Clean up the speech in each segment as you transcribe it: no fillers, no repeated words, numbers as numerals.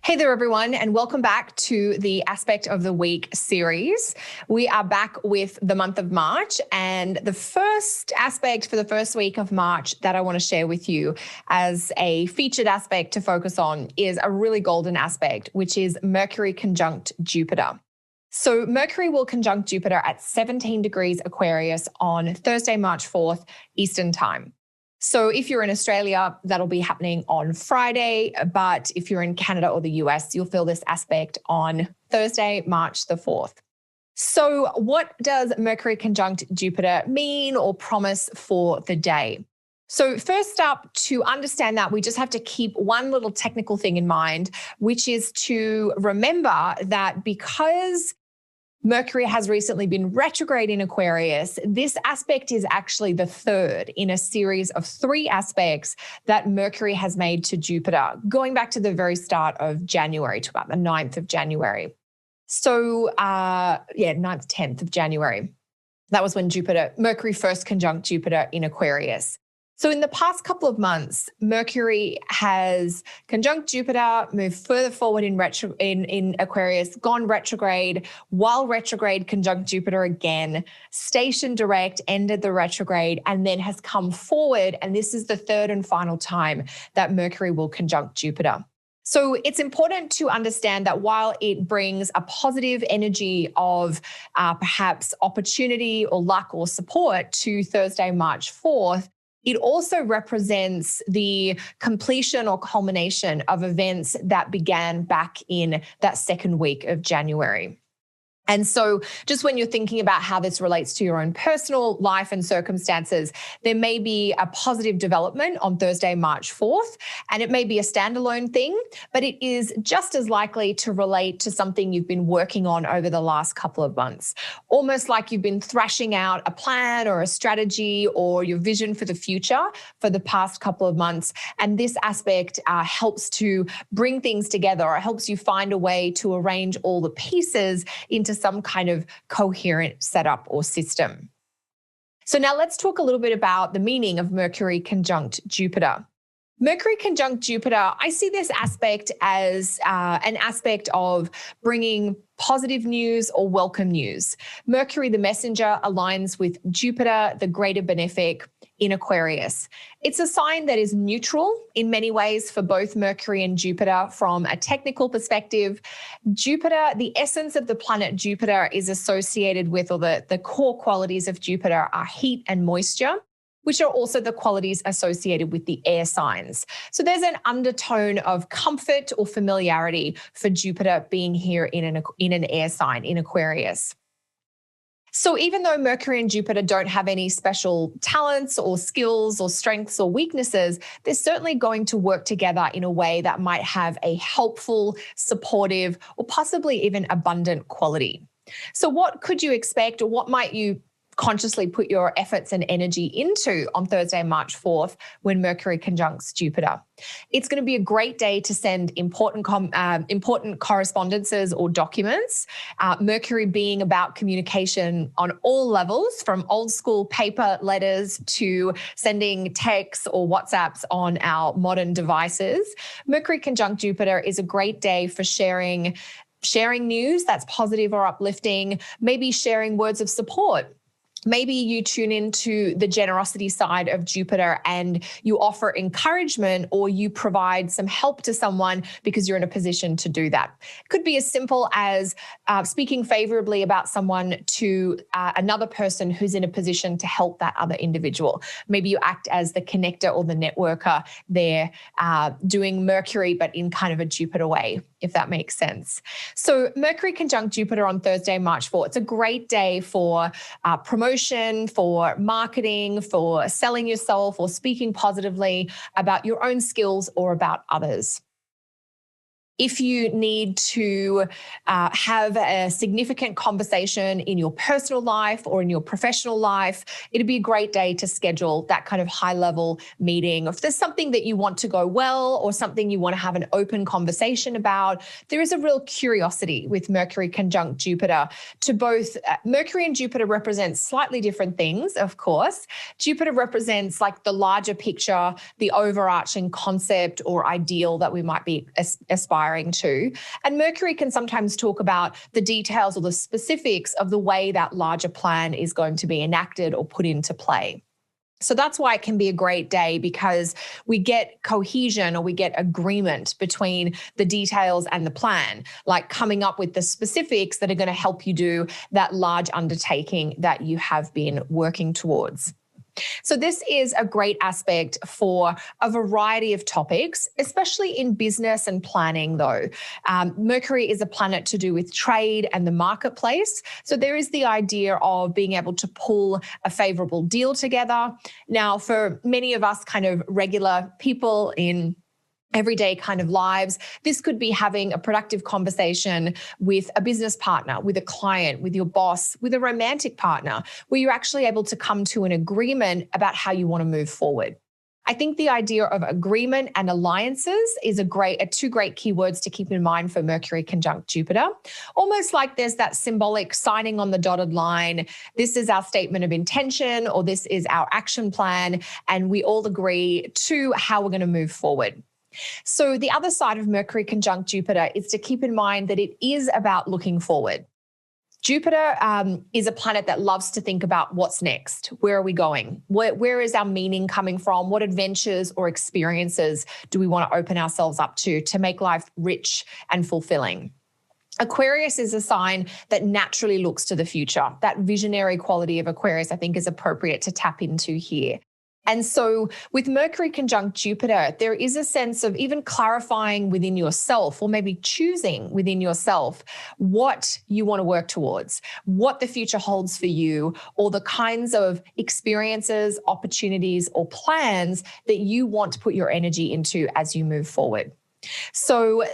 Hey there, everyone, and welcome back to the Aspect of the Week series. We are back with the month of March, and the first aspect for the first week of March that I want to share with you as a featured aspect to focus on is a really golden aspect, which is Mercury conjunct Jupiter. So Mercury will conjunct Jupiter at 17 degrees Aquarius on Thursday, March 4th, Eastern Time. So if you're in Australia, that'll be happening on Friday. But if you're in Canada or the US, you'll feel this aspect on Thursday, March the 4th. So what does Mercury conjunct Jupiter mean or promise for the day? So first up, to understand that, we just have to keep one little technical thing in mind, which is to remember that because Mercury has recently been retrograde in Aquarius, this aspect is actually the third in a series of three aspects that Mercury has made to Jupiter, going back to the very start of January, to about the 9th of January. So 9th, 10th of January. That was when Mercury first conjunct Jupiter in Aquarius. So in the past couple of months, Mercury has conjunct Jupiter, moved further forward in Aquarius, gone retrograde, while retrograde conjunct Jupiter again, stationed direct, ended the retrograde, and then has come forward. And this is the third and final time that Mercury will conjunct Jupiter. So it's important to understand that while it brings a positive energy of perhaps opportunity or luck or support to Thursday, March 4th, it also represents the completion or culmination of events that began back in that second week of January. And so just when you're thinking about how this relates to your own personal life and circumstances, there may be a positive development on Thursday, March 4th, and it may be a standalone thing, but it is just as likely to relate to something you've been working on over the last couple of months. Almost like you've been thrashing out a plan or a strategy or your vision for the future for the past couple of months. And this aspect helps to bring things together, or helps you find a way to arrange all the pieces into some kind of coherent setup or system. So now let's talk a little bit about the meaning of Mercury conjunct Jupiter. Mercury conjunct Jupiter, I see this aspect as an aspect of bringing positive news or welcome news. Mercury, the messenger, aligns with Jupiter, the greater benefic, in Aquarius. It's a sign that is neutral in many ways for both Mercury and Jupiter from a technical perspective. Jupiter, the essence of the planet Jupiter is associated with, or the core qualities of Jupiter are heat and moisture, which are also the qualities associated with the air signs. So there's an undertone of comfort or familiarity for Jupiter being here in an air sign, in Aquarius. So even though Mercury and Jupiter don't have any special talents or skills or strengths or weaknesses, they're certainly going to work together in a way that might have a helpful, supportive, or possibly even abundant quality. So what could you expect, or what might you consciously put your efforts and energy into on Thursday, March 4th, when Mercury conjuncts Jupiter? It's going to be a great day to send important correspondences or documents. Mercury being about communication on all levels, from old school paper letters to sending texts or WhatsApps on our modern devices. Mercury conjunct Jupiter is a great day for sharing news that's positive or uplifting, maybe sharing words of support. Maybe you tune into the generosity side of Jupiter and you offer encouragement, or you provide some help to someone because you're in a position to do that. It could be as simple as speaking favorably about someone to another person who's in a position to help that other individual. Maybe you act as the connector or the networker there, doing Mercury, but in kind of a Jupiter way, if that makes sense. So Mercury conjunct Jupiter on Thursday, March 4th. It's a great day for promotion, for marketing, for selling yourself, or speaking positively about your own skills or about others. If you need to have a significant conversation in your personal life or in your professional life, it'd be a great day to schedule that kind of high-level meeting. If there's something that you want to go well, or something you want to have an open conversation about, there is a real curiosity with Mercury conjunct Jupiter to both. Mercury and Jupiter represent slightly different things, of course. Jupiter represents like the larger picture, the overarching concept or ideal that we might be aspiring aspiring to. And Mercury can sometimes talk about the details or the specifics of the way that larger plan is going to be enacted or put into play. So that's why it can be a great day, because we get cohesion or we get agreement between the details and the plan, like coming up with the specifics that are going to help you do that large undertaking that you have been working towards. So this is a great aspect for a variety of topics, especially in business and planning though. Mercury is a planet to do with trade and the marketplace. So there is the idea of being able to pull a favorable deal together. Now, for many of us kind of regular people in everyday kind of lives, this could be having a productive conversation with a business partner, with a client, with your boss, with a romantic partner, where you're actually able to come to an agreement about how you want to move forward. I think the idea of agreement and alliances is two great keywords to keep in mind for Mercury conjunct Jupiter. Almost like there's that symbolic signing on the dotted line. This is our statement of intention, or this is our action plan, and we all agree to how we're going to move forward. So the other side of Mercury conjunct Jupiter is to keep in mind that it is about looking forward. Jupiter is a planet that loves to think about what's next. Where are we going? Where is our meaning coming from? What adventures or experiences do we want to open ourselves up to make life rich and fulfilling? Aquarius is a sign that naturally looks to the future. That visionary quality of Aquarius, I think, is appropriate to tap into here. And so with Mercury conjunct Jupiter, there is a sense of even clarifying within yourself, or maybe choosing within yourself what you want to work towards, what the future holds for you, or the kinds of experiences, opportunities, or plans that you want to put your energy into as you move forward. So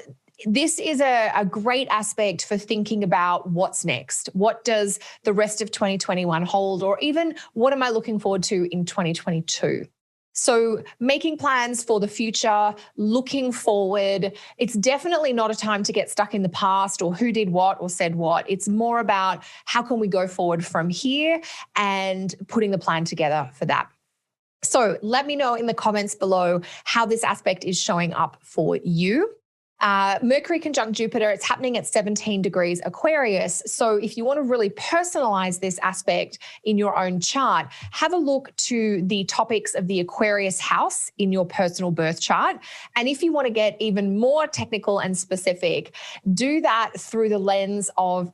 this is a great aspect for thinking about what's next. What does the rest of 2021 hold? Or even what am I looking forward to in 2022? So making plans for the future, looking forward. It's definitely not a time to get stuck in the past or who did what or said what. It's more about how can we go forward from here and putting the plan together for that. So let me know in the comments below how this aspect is showing up for you. Mercury conjunct Jupiter, it's happening at 17 degrees Aquarius. So if you want to really personalize this aspect in your own chart, have a look to the topics of the Aquarius house in your personal birth chart. And if you want to get even more technical and specific, do that through the lens of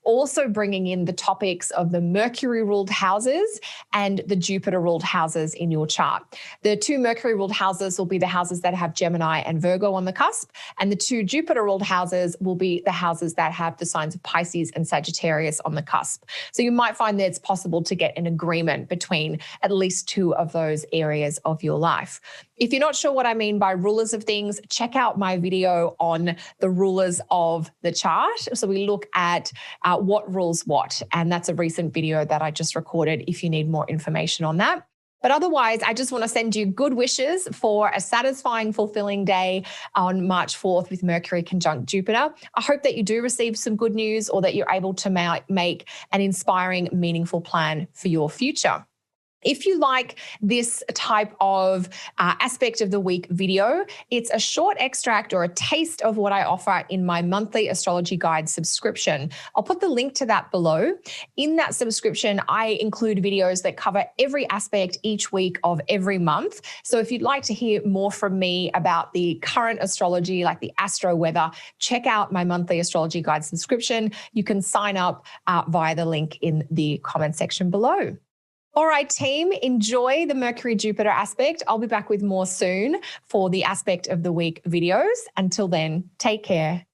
also bringing in the topics of the Mercury ruled houses and the Jupiter ruled houses in your chart. The two Mercury ruled houses will be the houses that have Gemini and Virgo on the cusp, and the two Jupiter ruled houses will be the houses that have the signs of Pisces and Sagittarius on the cusp. So you might find that it's possible to get an agreement between at least two of those areas of your life. If you're not sure what I mean by rulers of things, check out my video on the rulers of the chart. So we look at what rules what, and that's a recent video that I just recorded if you need more information on that. But otherwise, I just want to send you good wishes for a satisfying, fulfilling day on March 4th with Mercury conjunct Jupiter. I hope that you do receive some good news, or that you're able to make an inspiring, meaningful plan for your future. If you like this type of aspect of the week video, it's a short extract or a taste of what I offer in my monthly astrology guide subscription. I'll put the link to that below. In that subscription, I include videos that cover every aspect each week of every month. So if you'd like to hear more from me about the current astrology, like the astro weather, check out my monthly astrology guide subscription. You can sign up via the link in the comment section below. All right, team, enjoy the Mercury-Jupiter aspect. I'll be back with more soon for the aspect of the week videos. Until then, take care.